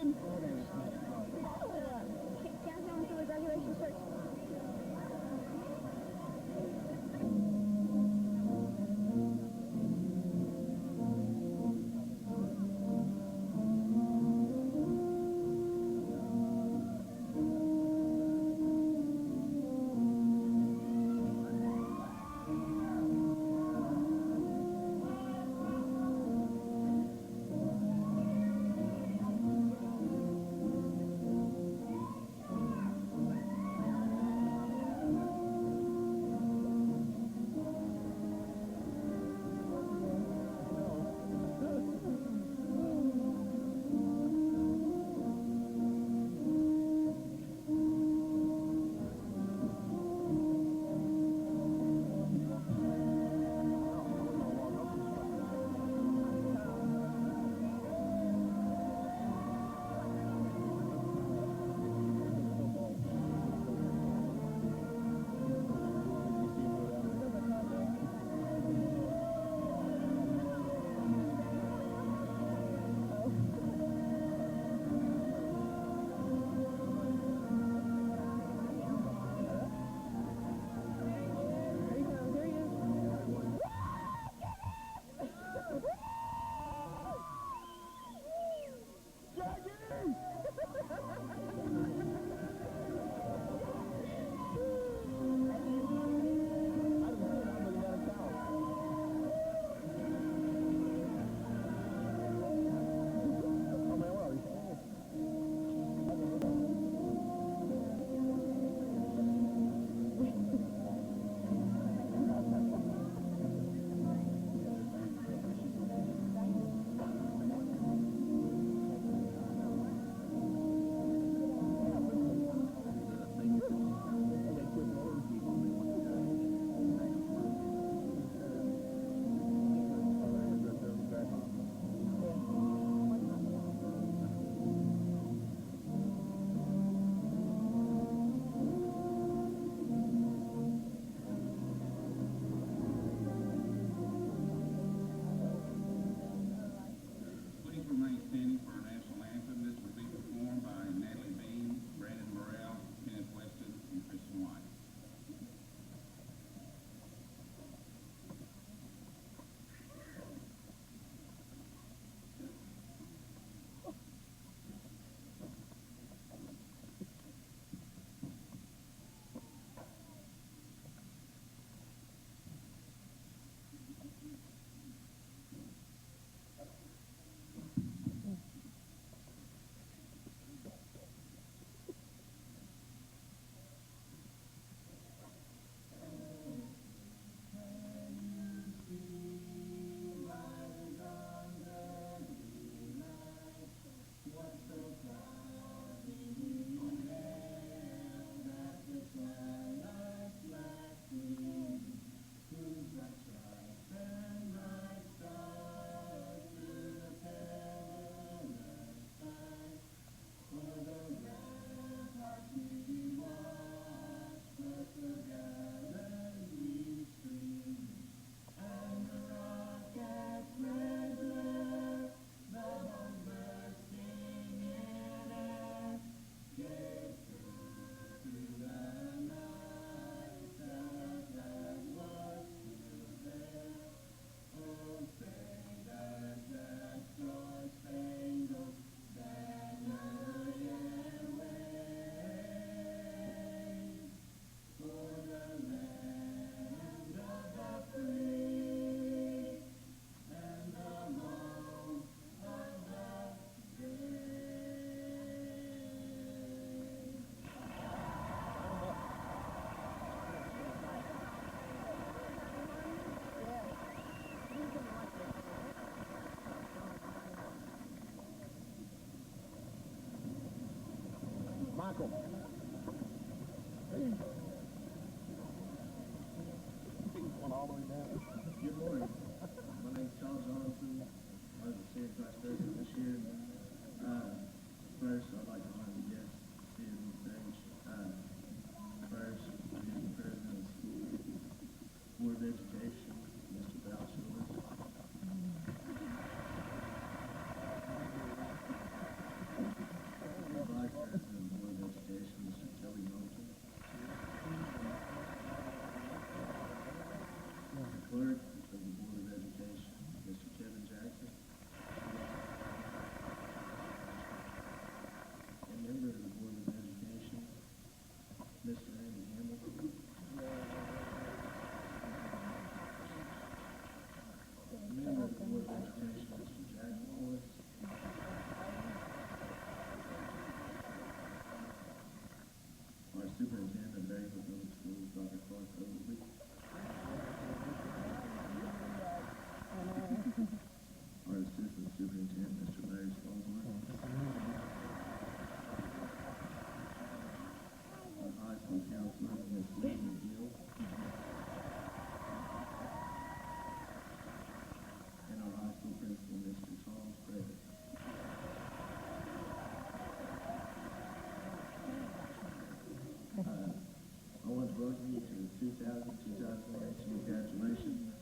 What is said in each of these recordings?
Countdown to the graduation church. Michael. Going all the way down. Good morning. My name's Charles Johnson. I was a senior class president this year. First, I'd like to honor the guests here on stage. First, the president of the school board of education, Mr. Bowshores. clerk of the Board of Education, Mr. Kevin Jackson. A member of the Board of Education, Mr. Andy Hamilton. A member of the Board of Education, Mr. Jack Wallace. Our superintendent of Berryhill Public Schools, Dr. Clark Ogleby. Our assistant superintendent, Mr. Larry Stolzler. Our high school counselor, Ms. Susan Gill. And our high school principal, Mr. Charles Craig. I want to welcome you to the 2000-2018 graduation.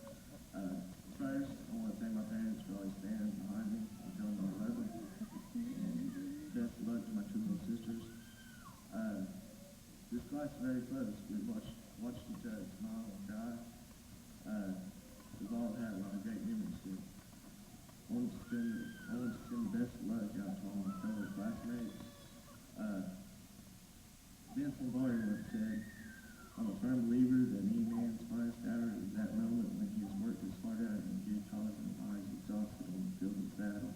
First, I want to thank my parents for always standing behind me and telling me I love them. And best of luck to my two little sisters. This class is very close. We've watched each other smile and cry. We've all had a lot of great memories here. I want to send the best of luck out to all my fellow classmates. Vince Lombardi once said, "I'm a firm believer that any man's finest hour is that moment when he has worked his heart out and gave cause and lies exhausted on the field of battle,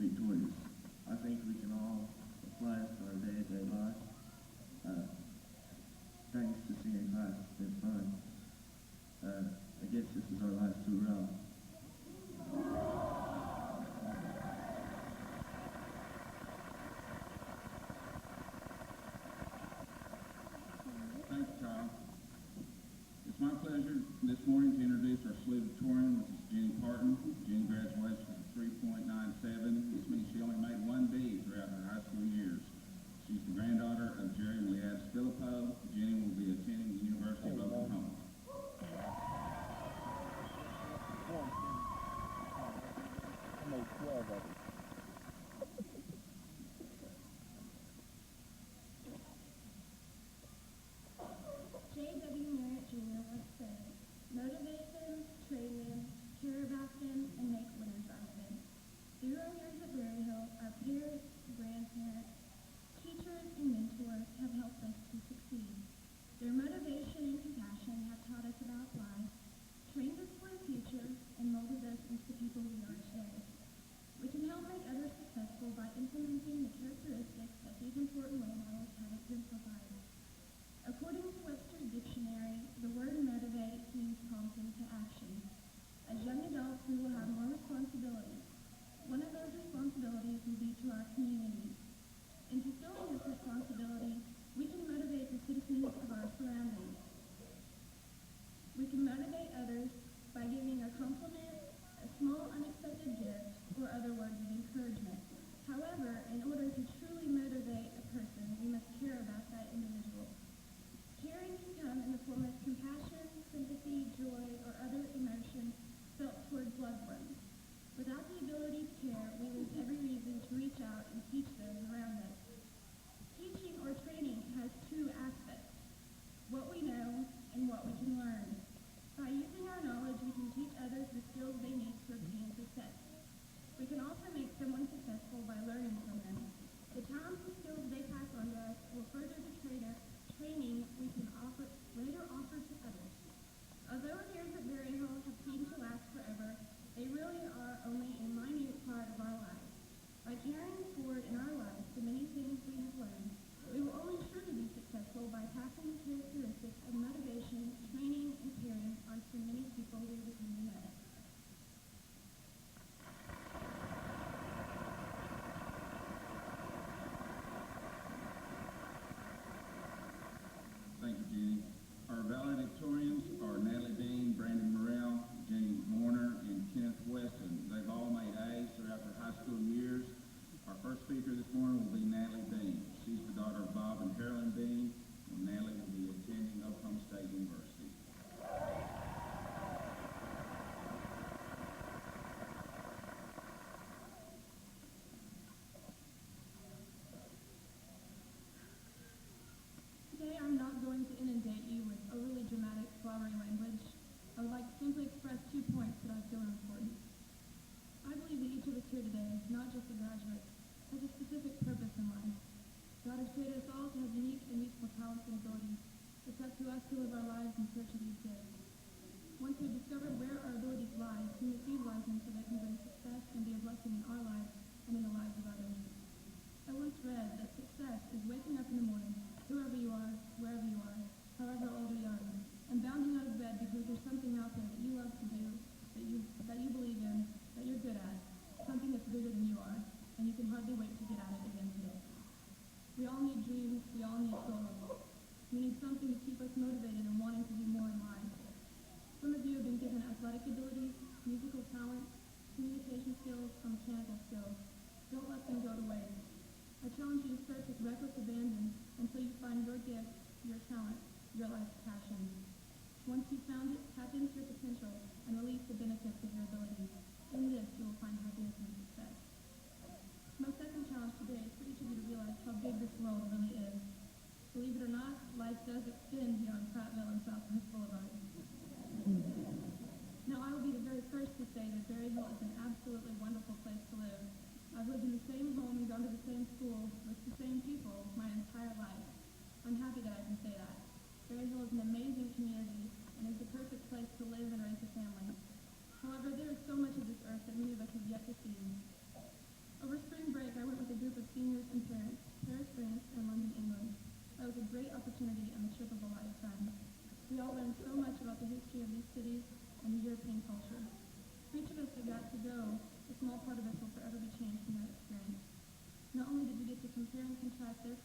victorious." I think we can all apply this to our day-to-day life. Thanks to senior class, it's been fun. I guess this is our last hurrah. Thank you, Kyle. It's my pleasure this morning to introduce our salutatorian, Mrs. Jenny Parton. Jenny graduates with a 3.97. This means she only made one B throughout her high school years. She's the granddaughter of Jerry and Leanne Filippo. Jenny will be attending the University of Oklahoma. I made 12 of them. J.W. Merritt Jr. once said, "Motivate them, train them, care about them, and make winners out of them." Through our years at Berryhill, our parents, grandparents, teachers, and mentors have helped us to succeed. Their motivation and compassion have taught us about life, trained us for the future, and molded us into the people we are today. We can help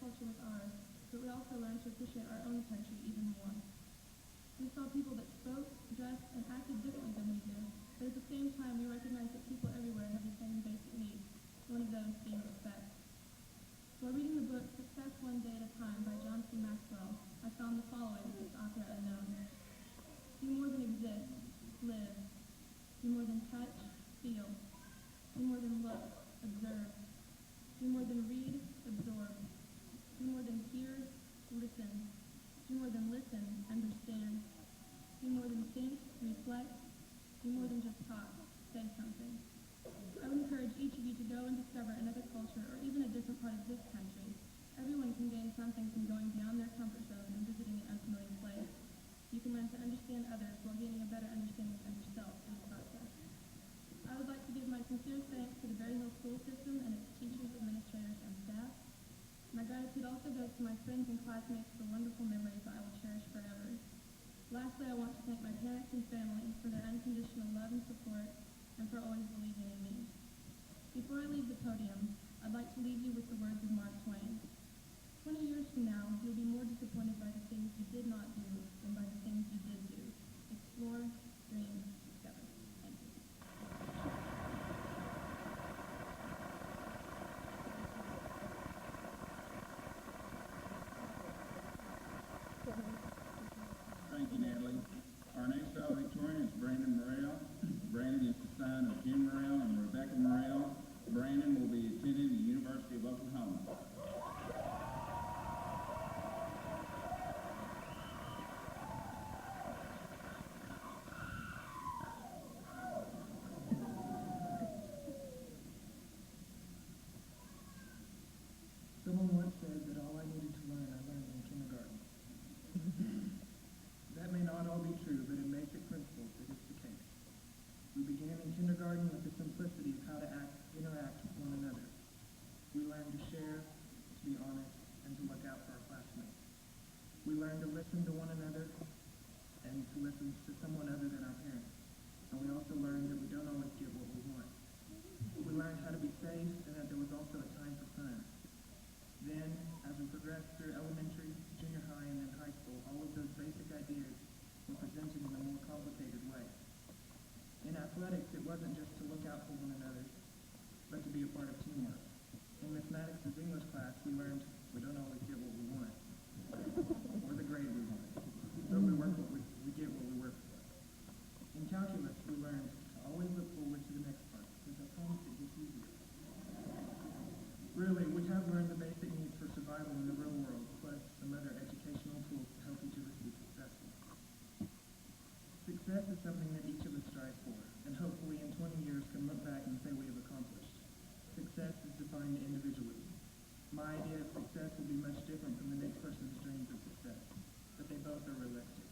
culture with ours, but we also learned to appreciate our own country even more. We saw people that spoke, dressed, and acted differently than we do, but at the same time we recognized that people everywhere have the same basic needs, one of those being respect. While reading the book Success One Day at a Time by John C. Maxwell, I found the following with its author unknown. Do more than exist, live. Do more than touch, feel. Do more than look, observe. Do more than read, absorb. Do more than hear, listen. Do more than listen, understand. Do more than think, reflect. Do more than just talk, say something. I would encourage each of you to go and discover another culture or even a different part of this country. Everyone can gain something from going beyond their comfort zone and visiting an unfamiliar place. You can learn to understand others while gaining a better understanding of yourself in the process. I would like to give my sincere thanks to the Berryhill school system and its teachers, administrators, and staff. My gratitude also goes to my friends and classmates for wonderful memories that I will cherish forever. Lastly, I want to thank my parents and family for their unconditional love and support and for always believing in me. Before I leave the podium, I'd like to leave you with the words of Mark Twain. 20 years from now, you'll be more disappointed by the things you did not do than by the things you did do. Explore, dream, discover. Thank you. Thank you, Natalie. Our next valedictorian is Brandon Morrell. Brandon is the son of Jim Morrell and Rebecca Morrell. Brandon will be attending the University of Oklahoma. Someone once said that all I needed to learn, I learned in kindergarten. That may not all be true, but in basic principles, it is the case. We began in kindergarten with the simplicity of how to interact with one another. We learned to share, to be honest, and to look out for our classmates. We learned to listen to one another and to listen to someone other than our parents. And we also learned that we don't always get what we want. We learned how to be safe and that there was also a time for fun. Then, as we progressed through elementary, junior high, and then high school, all of those basic ideas were presented in a more complicated way. In athletics, it wasn't just to look out for one another, but to be a part of teamwork. In mathematics' English class, we learned we don't always get what we want, or the grade we want, but we get what we work for. In calculus, we learned to always look forward to the next part, because I promise it gets easier. Really, we have learned the basic needs for survival in the real world, plus some other educational tools to help each of us be successful. Success is something that each of us strive for, and hopefully in 20 years can look back and say we have accomplished. Success is defined individually. My idea of success will be much different from the next person's dreams of success, but they both are realistic.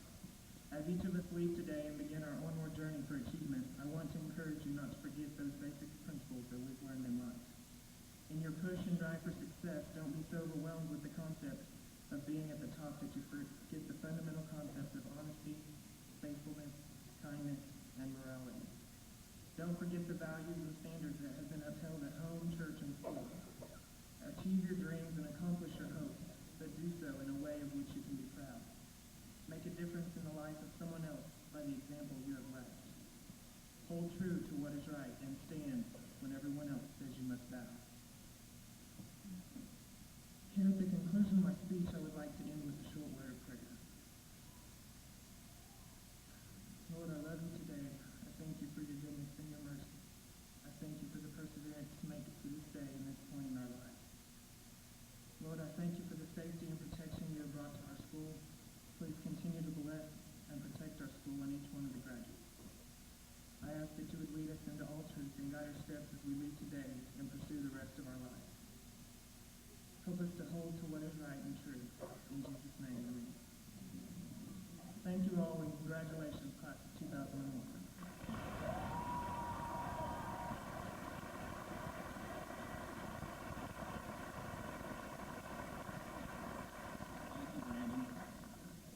As each of us leave today and begin our onward journey for achievement, I want to encourage you not to forget those basic principles that we've learned in life. In your push and drive for success, don't be so overwhelmed with the concept of being at the top that you forget the fundamental concepts of honesty, faithfulness, kindness, and morality. Don't forget the values and standards that have been upheld at home, church, and school. Achieve your dreams and accomplish your hopes, but do so in a way of which you can be proud. Make a difference in the life of someone else by the example you have left. Hold true to what is right and stand when everyone else says you must bow. Here at the conclusion of my speech, I would like to end with a short word of prayer. Lord, I love you today. I thank you for your goodness and your mercy. I thank you for the perseverance to make it to this day and this point in our lives. Lord, I thank you for the safety and protection you have brought to our school. Please continue to bless and protect our school and each one of the graduates. I ask that you would lead us into all truth and guide our steps as we leave today and pursue the rest of our lives. Help us to hold to what is right and true. In Jesus' name, amen. Thank you all and congratulations, class of 2001.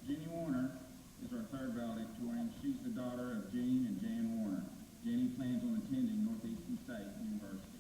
Jenny Warner is our third valedictorian. She's the daughter of Gene and Jan Warner. Jenny plans on attending Northeastern State University.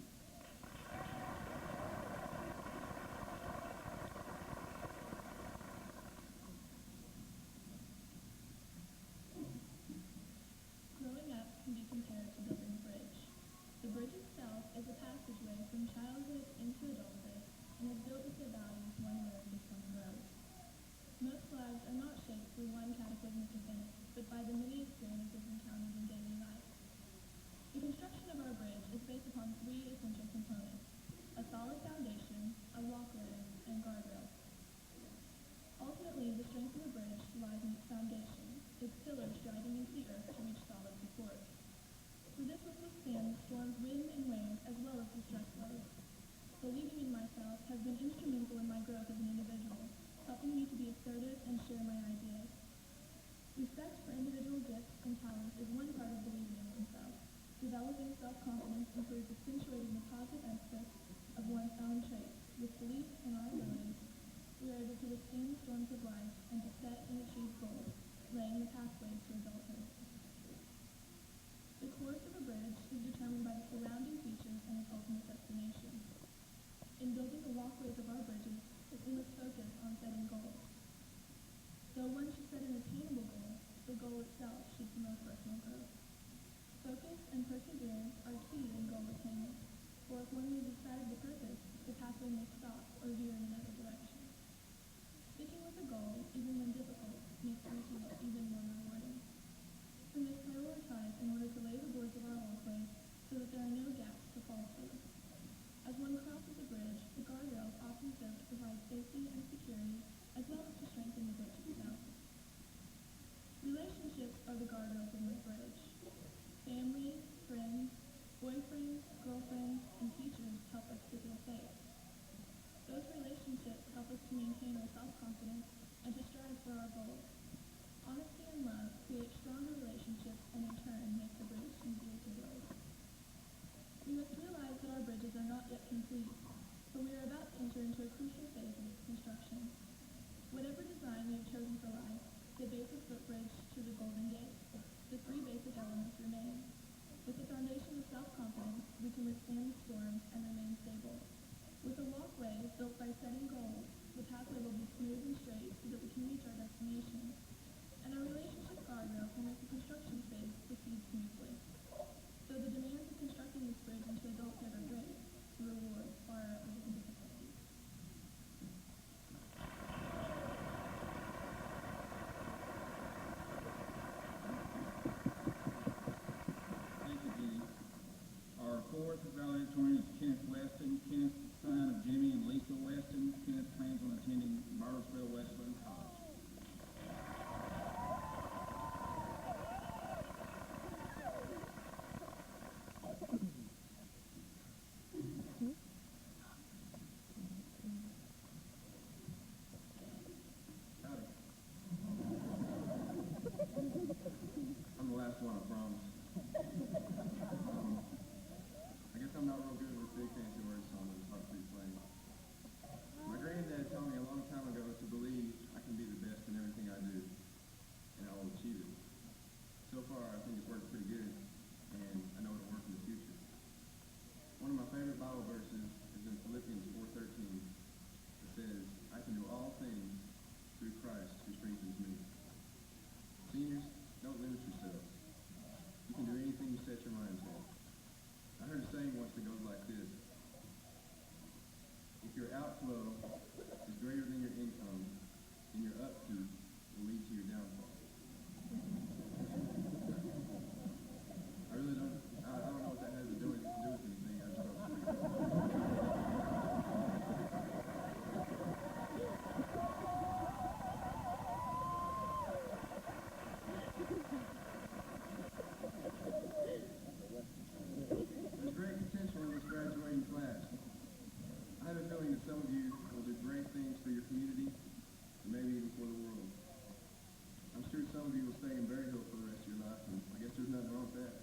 last one, I promise. I guess I'm not real good with big fancy words, so I'm going to talk pretty plain. My granddad told me a long time ago to believe I can be the best in everything I do, and I will achieve it. So far, I think it's worked pretty good, and I know it'll work in the future. One of my favorite Bible verses is in Philippians 4:13. It says, I can do all things through Christ who strengthens me. Seniors, don't limit yourselves. You can do anything you set your mind to. I heard a saying once that goes like this. If your outflow is greater than your income, then your upkeep will lead to your downfall. I really don't know what that has to do with anything. I just thought it was pretty cool. There's great potential in this graduating class. I have a feeling that some of you will do great things for your community, and maybe even for the world. I'm sure some of you will stay in Berryhill for the rest of your life, and I guess there's nothing wrong with that.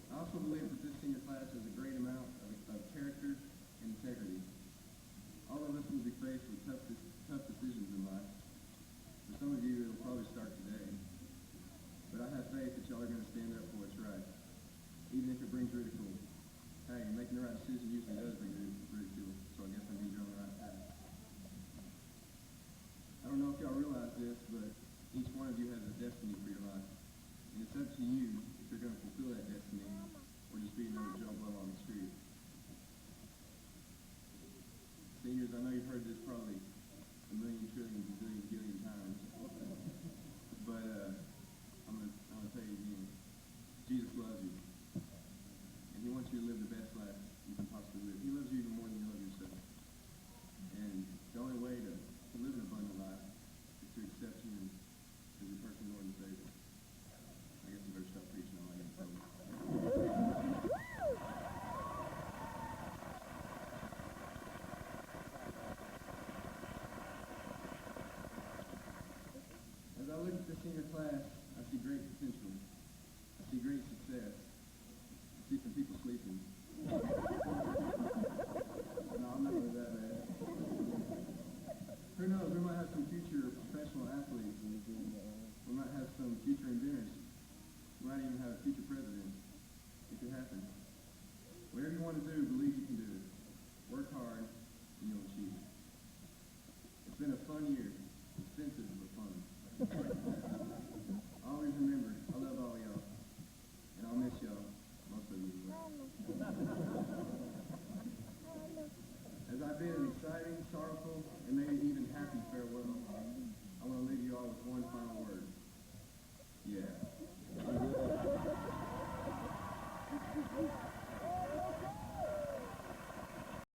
I also believe that this senior class has a great amount of character and integrity. All of us will be faced with tough decisions in life. For some of you, it'll probably start today. But I have faith that y'all are going to stand up for what's right, even if it brings ridicule. Hey, making the right decision usually does bring ridicule, so I guess that means you're on the right path. I don't know if y'all realize this, but each one of you has a destiny for your life. And it's up to you if you're going to fulfill that destiny or just be another Joe Blow on the street. Seniors, I know you've heard this probably a million, trillion, bazillion, billion times. But I'm gonna tell you again. Jesus loves you. And he wants you to live the best life you can possibly live. He loves you even more than you love yourself. And the only way to live an abundant life is to accept him as your personal Lord and Savior. I guess I better stop preaching. I'm not going to tell you. As I look at the senior class, I see great potential. I see great success. I see some people sleeping.